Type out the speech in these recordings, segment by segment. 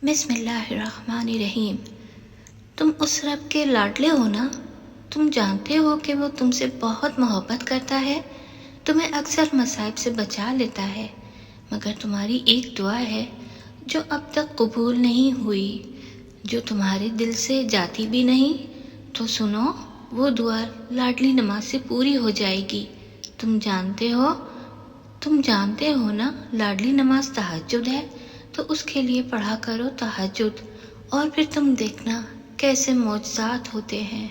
بسم اللہ الرحمن الرحیم۔ تم اس رب کے لاڈلے ہو نا؟ تم جانتے ہو کہ وہ تم سے بہت محبت کرتا ہے، تمہیں اکثر مصائب سے بچا لیتا ہے، مگر تمہاری ایک دعا ہے جو اب تک قبول نہیں ہوئی، جو تمہارے دل سے جاتی بھی نہیں۔ تو سنو، وہ دعا لاڈلی نماز سے پوری ہو جائے گی۔ تم جانتے ہو نا، لاڈلی نماز تہجد ہے، تو اس کے لیے پڑھا کرو تہجد، اور پھر تم دیکھنا کیسے معجزات ہوتے ہیں۔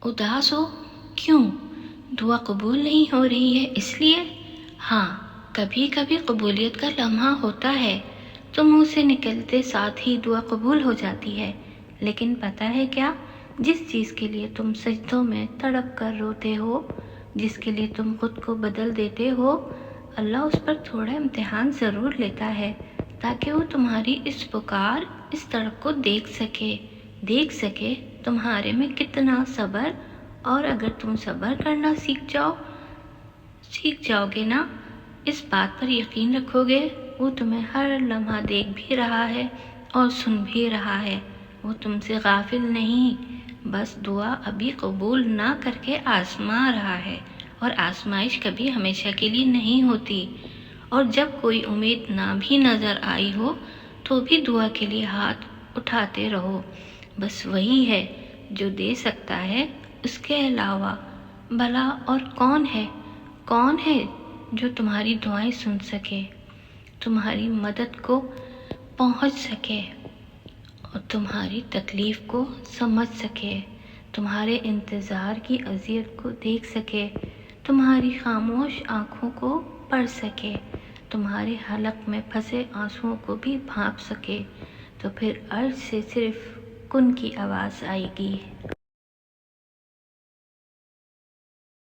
اداس ہو؟ کیوں؟ دعا قبول نہیں ہو رہی ہے اس لیے؟ ہاں، کبھی کبھی قبولیت کا لمحہ ہوتا ہے تو منہ سے نکلتے ساتھ ہی دعا قبول ہو جاتی ہے، لیکن پتہ ہے کیا؟ جس چیز کے لیے تم سجدوں میں تڑپ کر روتے ہو، جس کے لیے تم خود کو بدل دیتے ہو، اللہ اس پر تھوڑا امتحان ضرور لیتا ہے تاکہ وہ تمہاری اس پکار، اس تڑپ کو دیکھ سکے تمہارے میں کتنا صبر، اور اگر تم صبر کرنا سیکھ جاؤ گے نا، اس بات پر یقین رکھو گے، وہ تمہیں ہر لمحہ دیکھ بھی رہا ہے اور سن بھی رہا ہے، وہ تم سے غافل نہیں، بس دعا ابھی قبول نہ کر کے آزما رہا ہے، اور آزمائش کبھی ہمیشہ کے لیے نہیں ہوتی، اور جب کوئی امید نہ بھی نظر آئی ہو تو بھی دعا کے لیے ہاتھ اٹھاتے رہو، بس وہی ہے جو دے سکتا ہے، اس کے علاوہ بھلا اور کون ہے جو تمہاری دعائیں سن سکے، تمہاری مدد کو پہنچ سکے اور تمہاری تکلیف کو سمجھ سکے، تمہارے انتظار کی اذیت کو دیکھ سکے، تمہاری خاموش آنکھوں کو پڑھ سکے، تمہارے حلق میں پھنسے آنسوؤں کو بھی بھانپ سکے، تو پھر عرش سے صرف کن کی آواز آئے گی۔